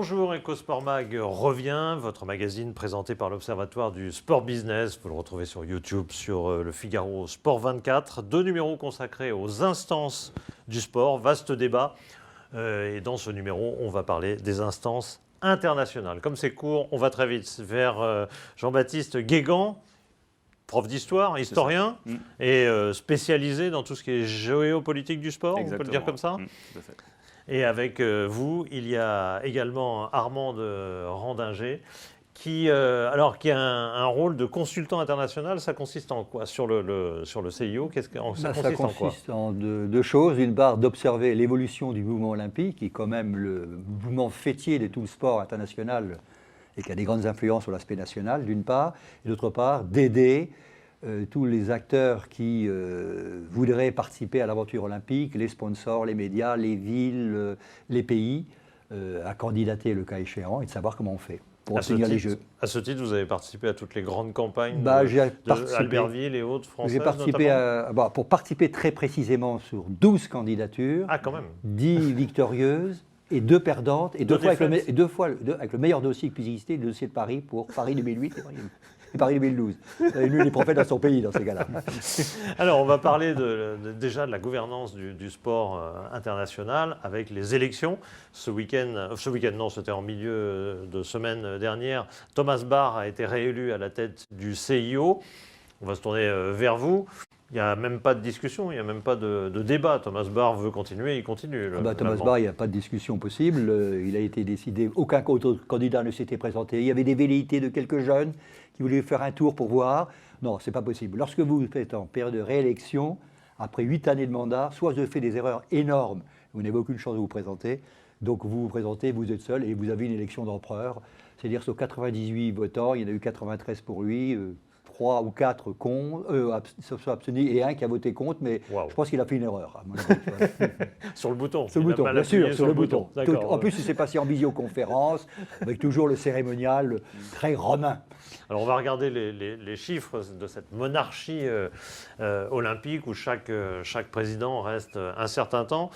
Bonjour, EcoSport Mag revient, votre magazine présenté par l'Observatoire du Sport Business. Vous le retrouvez sur YouTube, sur Le Figaro Sport 24. 2 numéros consacrés aux instances du sport, vaste débat. Et dans ce numéro, on va parler des instances internationales. Comme c'est court, on va très vite vers Jean-Baptiste Guégan, prof d'histoire, historien, et spécialisé dans tout ce qui est géopolitique du sport, on peut le dire comme ça. Tout à fait. Et avec vous, il y a également Armand de Randinger, qui a un rôle de consultant international. Ça consiste en quoi sur le CIO? Ça consiste en deux choses. D'une part, d'observer l'évolution du mouvement olympique, qui est quand même le mouvement fêtier de tout le sport international et qui a des grandes influences sur l'aspect national, d'une part. Et d'autre part, d'aider tous les acteurs qui voudraient participer à l'aventure olympique, les sponsors, les médias, les villes, les pays, à candidater le cas échéant et de savoir comment on fait pour obtenir les Jeux. À ce titre, vous avez participé à toutes les grandes campagnes d'Albertville et autres françaises. J'ai participé pour participer très précisément sur 12 candidatures, quand même. 10 victorieuses et 2 perdantes, et deux fois avec le meilleur dossier qui puisse exister, le dossier de Paris pour Paris 2008 et Paris 2012. Nul n'est prophète dans son pays dans ces cas-là. Alors, on va parler déjà de la gouvernance du sport international avec les élections. Ce week-end, non, c'était en milieu de semaine dernière. Thomas Bach a été réélu à la tête du CIO. On va se tourner vers vous. Il n'y a même pas de discussion, il n'y a même pas de débat. Thomas Bach veut continuer, il continue. Thomas Bach, il n'y a pas de discussion possible. Il a été décidé, aucun autre candidat ne s'était présenté. Il y avait des velléités de quelques jeunes qui voulaient faire un tour pour voir. Non, ce n'est pas possible. Lorsque vous êtes en période de réélection, après 8 années de mandat, soit vous avez fait des erreurs énormes, vous n'avez aucune chance de vous présenter, donc vous vous présentez, vous êtes seul et vous avez une élection d'empereur. C'est-à-dire sur 98 votants, il y en a eu 93 pour lui, 3 ou 4 sont abstenus et un qui a voté contre, mais je pense qu'il a fait une erreur. À mon avis. Sur le bouton. Sur le bouton, bien sûr, sur le bouton. En plus, il s'est passé en visioconférence, avec toujours le cérémonial très romain. Alors, on va regarder les chiffres de cette monarchie olympique où chaque président reste un certain temps.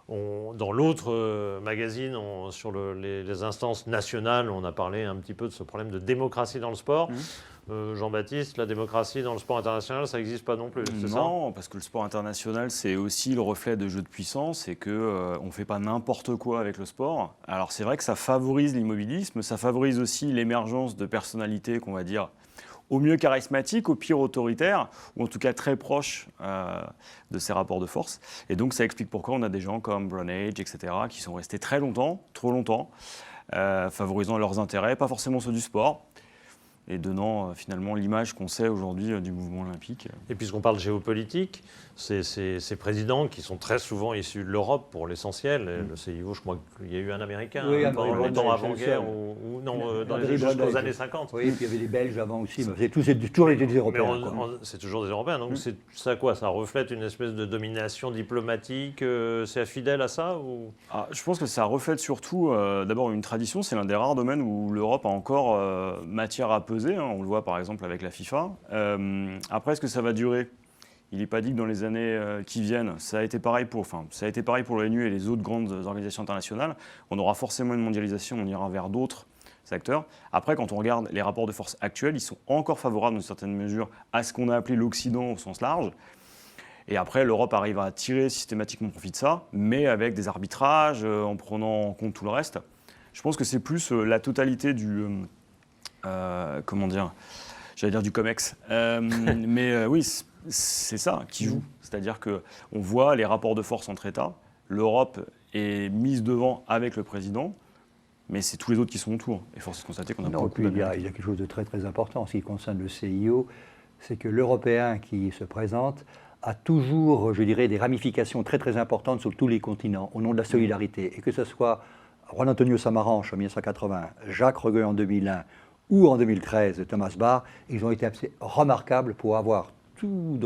Dans l'autre magazine, sur les instances nationales, on a parlé un petit peu de ce problème de démocratie dans le sport. Jean-Baptiste, la démocratie dans le sport international, ça n'existe pas non plus, c'est ça? Non, parce que le sport international, c'est aussi le reflet de jeux de puissance et qu'on ne fait pas n'importe quoi avec le sport. Alors c'est vrai que ça favorise l'immobilisme, ça favorise aussi l'émergence de personnalités qu'on va dire au mieux charismatiques, au pire autoritaires, ou en tout cas très proches de ces rapports de force. Et donc ça explique pourquoi on a des gens comme Brown Age, etc., qui sont restés très longtemps, trop longtemps, favorisant leurs intérêts, pas forcément ceux du sport, et donnant finalement l'image qu'on sait aujourd'hui du mouvement olympique. Et puisqu'on parle géopolitique, ces présidents qui sont très souvent issus de l'Europe pour l'essentiel, le CIO, je crois qu'il y a eu un Américain longtemps avant-guerre, jusqu'aux années 50. Oui, et puis il y avait des Belges avant aussi, mais c'est toujours des Européens. C'est toujours des Européens, donc c'est ça quoi? Ça reflète une espèce de domination diplomatique, c'est fidèle à ça ou... Je pense que ça reflète surtout d'abord une tradition, c'est l'un des rares domaines où l'Europe a encore matière à peser. On le voit par exemple avec la FIFA. Après, est-ce que ça va durer? Il n'est pas dit que dans les années qui viennent, ça a été pareil pour l'ONU et les autres grandes organisations internationales. On aura forcément une mondialisation, on ira vers d'autres acteurs. Après, quand on regarde les rapports de force actuels, ils sont encore favorables dans une certaine mesure à ce qu'on a appelé l'Occident au sens large. Et après, l'Europe arrive à tirer systématiquement profit de ça, mais avec des arbitrages, en prenant en compte tout le reste. Je pense que c'est plus la totalité du... du COMEX. Mais oui, c'est ça qui joue. C'est-à-dire qu'on voit les rapports de force entre États. L'Europe est mise devant avec le président, mais c'est tous les autres qui sont autour. Et force est de constater qu'on a beaucoup il y a quelque chose de très très important en ce qui concerne le CIO, c'est que l'Européen qui se présente a toujours, je dirais, des ramifications très très importantes sur tous les continents, au nom de la solidarité. Et que ce soit Juan Antonio Samaranch en 1980, Jacques Regueux en 2001, ou en 2013, Thomas Bach, ils ont été assez remarquables pour avoir tout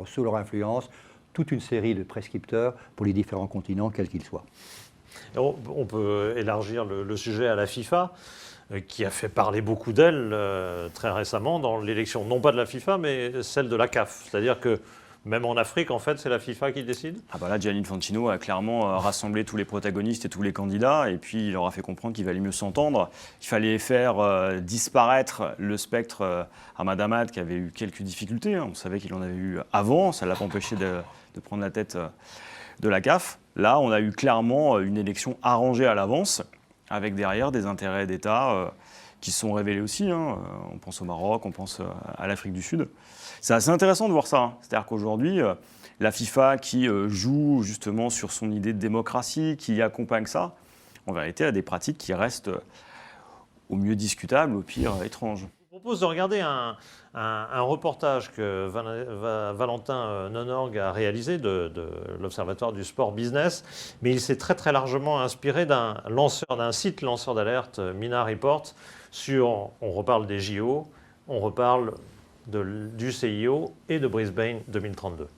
sous leur influence, toute une série de prescripteurs pour les différents continents, quels qu'ils soient. On peut élargir le sujet à la FIFA, qui a fait parler beaucoup d'elle très récemment dans l'élection, non pas de la FIFA, mais celle de la CAF. C'est-à-dire que Même en Afrique, en fait, c'est la FIFA qui décide? Ah bah là, Gianni Infantino a clairement rassemblé tous les protagonistes et tous les candidats, et puis il leur a fait comprendre qu'il valait mieux s'entendre. Il fallait faire disparaître le spectre Ahmad Ahmad, qui avait eu quelques difficultés. On savait qu'il en avait eu avant, ça ne l'a pas empêché de prendre la tête de la CAF. Là, on a eu clairement une élection arrangée à l'avance, avec derrière des intérêts d'État qui se sont révélés aussi. On pense au Maroc, on pense à l'Afrique du Sud. C'est assez intéressant de voir ça. C'est-à-dire qu'aujourd'hui, la FIFA qui joue justement sur son idée de démocratie, qui accompagne ça, en vérité, a des pratiques qui restent au mieux discutables, au pire étranges. Je vous propose de regarder un reportage que Valentin Nonorgue a réalisé de l'Observatoire du Sport Business, mais il s'est très très largement inspiré d'un site lanceur d'alerte, Mina Report, on reparle des JO, on reparle du CIO et de Brisbane 2032.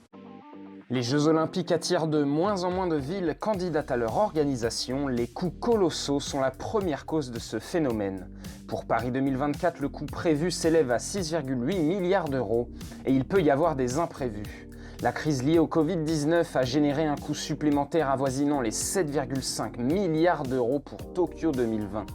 Les Jeux Olympiques attirent de moins en moins de villes candidates à leur organisation. Les coûts colossaux sont la première cause de ce phénomène. Pour Paris 2024, le coût prévu s'élève à 6,8 milliards d'euros et il peut y avoir des imprévus. La crise liée au Covid-19 a généré un coût supplémentaire avoisinant les 7,5 milliards d'euros pour Tokyo 2020.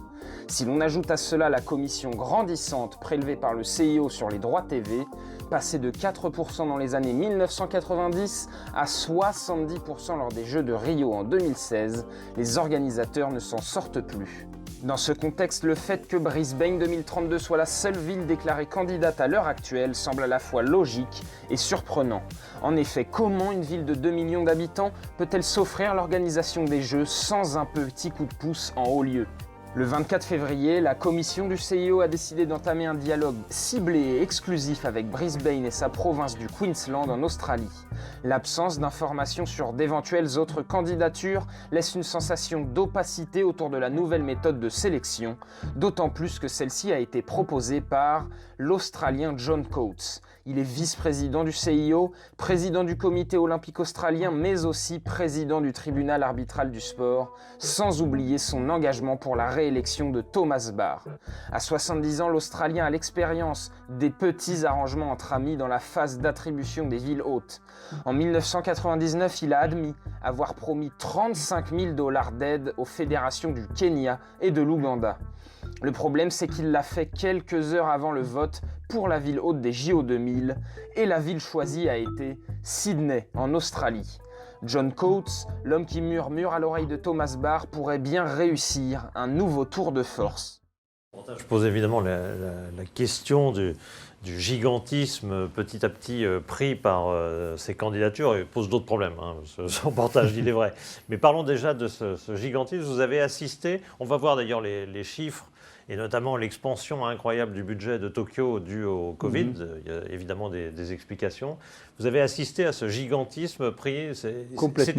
Si l'on ajoute à cela la commission grandissante prélevée par le CIO sur les droits TV, passée de 4% dans les années 1990 à 70% lors des Jeux de Rio en 2016, les organisateurs ne s'en sortent plus. Dans ce contexte, le fait que Brisbane 2032 soit la seule ville déclarée candidate à l'heure actuelle semble à la fois logique et surprenant. En effet, comment une ville de 2 millions d'habitants peut-elle s'offrir l'organisation des Jeux sans un petit coup de pouce en haut lieu ? Le 24 février, la commission du CIO a décidé d'entamer un dialogue ciblé et exclusif avec Brisbane et sa province du Queensland en Australie. L'absence d'informations sur d'éventuelles autres candidatures laisse une sensation d'opacité autour de la nouvelle méthode de sélection, d'autant plus que celle-ci a été proposée par l'Australien John Coates. Il est vice-président du CIO, président du comité olympique australien, mais aussi président du tribunal arbitral du sport, sans oublier son engagement pour la réélection de Thomas Barr. À 70 ans, l'Australien a l'expérience des petits arrangements entre amis dans la phase d'attribution des villes hôtes. En 1999, il a admis avoir promis 35 000 $ d'aide aux fédérations du Kenya et de l'Ouganda. Le problème, c'est qu'il l'a fait quelques heures avant le vote pour la ville hôte des JO 2000 et la ville choisie a été Sydney, en Australie. John Coates, l'homme qui murmure à l'oreille de Thomas Barr, pourrait bien réussir un nouveau tour de force. Je pose évidemment la question du gigantisme petit à petit pris par ces candidatures et pose d'autres problèmes. Ce reportage, il est vrai. Mais parlons déjà de ce gigantisme. Vous avez assisté, on va voir d'ailleurs les chiffres, et notamment l'expansion incroyable du budget de Tokyo dû au Covid. Il y a évidemment des explications. Vous avez assisté à ce gigantisme pris. C'est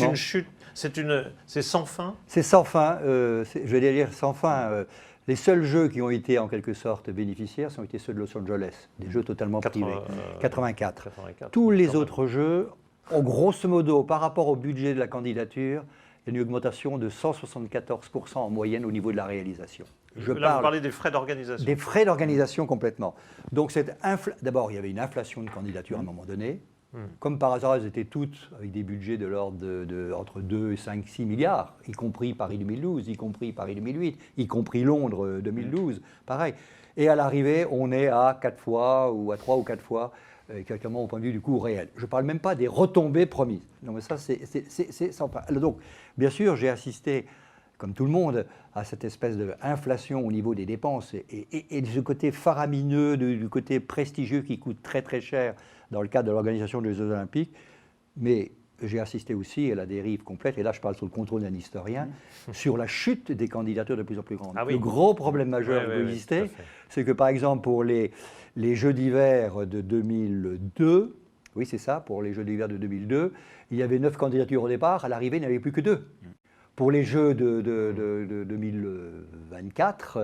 une chute, c'est sans fin. C'est sans fin, je vais dire sans fin. Les seuls jeux qui ont été en quelque sorte bénéficiaires ont été ceux de Los Angeles, des jeux totalement privés. 84. Tous les autres jeux ont grosso modo, par rapport au budget de la candidature, il y a une augmentation de 174% en moyenne au niveau de la réalisation. Vous parlez des frais d'organisation. Des frais d'organisation complètement. Donc d'abord, il y avait une inflation de candidatures à un moment donné. Comme par hasard, elles étaient toutes avec des budgets de l'ordre entre 2 et 5, 6 milliards, y compris Paris 2012, y compris Paris 2008, y compris Londres 2012, pareil. Et à l'arrivée, on est à 4 fois ou à 3 ou 4 fois, exactement au point de vue du coût réel. Je ne parle même pas des retombées promises. Non, mais ça, c'est sans fin. Donc, bien sûr, j'ai assisté, comme tout le monde, à cette espèce d'inflation au niveau des dépenses et de ce côté faramineux, du côté prestigieux qui coûte très très cher dans le cadre de l'organisation des Jeux Olympiques. Mais j'ai assisté aussi à la dérive complète, et là je parle sous le contrôle d'un historien, sur la chute des candidatures de plus en plus grandes. Ah oui. Le gros problème majeur qui existait, c'est que par exemple pour les Jeux d'hiver de 2002, oui c'est ça, pour les Jeux d'hiver de 2002, il y avait 9 candidatures au départ, à l'arrivée il n'y en avait plus que 2. Pour les Jeux de 2024,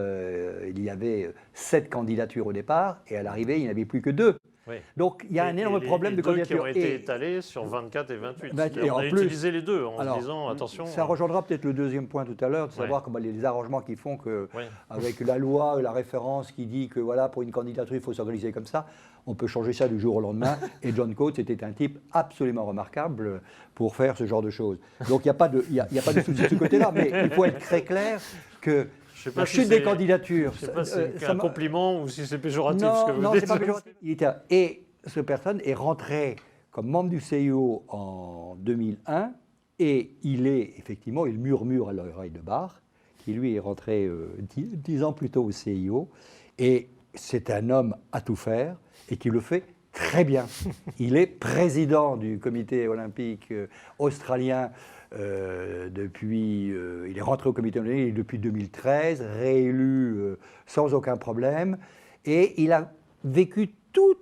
il y avait 7 candidatures au départ, et à l'arrivée il n'y en avait plus que 2. Oui. Donc il y a un énorme problème de candidature. candidature. Qui ont été étalés sur 24 et 28. Et on en a plus, utilisé les deux en alors, se disant attention. Ça rejoindra peut-être le deuxième point tout à l'heure, de savoir comment les arrangements qui font que, avec la loi, la référence qui dit que voilà, pour une candidature, il faut s'organiser comme ça, on peut changer ça du jour au lendemain. Et John Coates était un type absolument remarquable pour faire ce genre de choses. Donc il n'y a pas de souci de ce côté-là, mais il faut être très clair que la chute des candidatures. Je ne sais pas si c'est un compliment ou si c'est péjoratif non, ce que vous non, dites. c'est pas péjoratif. Et cette personne est rentré comme membre du CIO en 2001 et il murmure à l'oreille de Barr, qui lui est rentré 10 ans plus tôt au CIO. Et c'est un homme à tout faire et qui le fait très bien. Il est président du comité olympique australien il est rentré au comité olympique depuis 2013, réélu sans aucun problème. Et il a vécu toute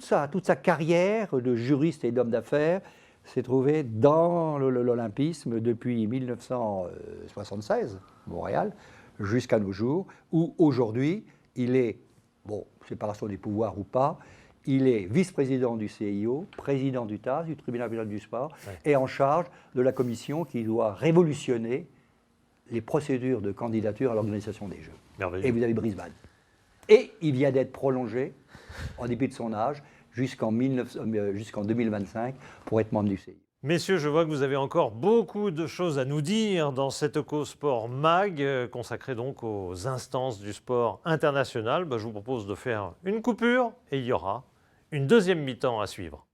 sa carrière de juriste et d'homme d'affaires, s'est trouvé dans l'olympisme depuis 1976, Montréal, jusqu'à nos jours, où aujourd'hui, il est, séparation des pouvoirs ou pas, il est vice-président du CIO, président du TAS, du Tribunal fédéral du sport, et en charge de la commission qui doit révolutionner les procédures de candidature à l'organisation des Jeux. Merveilleux. Et vous avez Brisbane. Et il vient d'être prolongé, en dépit de son âge, jusqu'en 2025 pour être membre du CIO. Messieurs, je vois que vous avez encore beaucoup de choses à nous dire dans cette EcoSport Mag, consacrée donc aux instances du sport international. Je vous propose de faire une coupure et il y aura une deuxième mi-temps à suivre.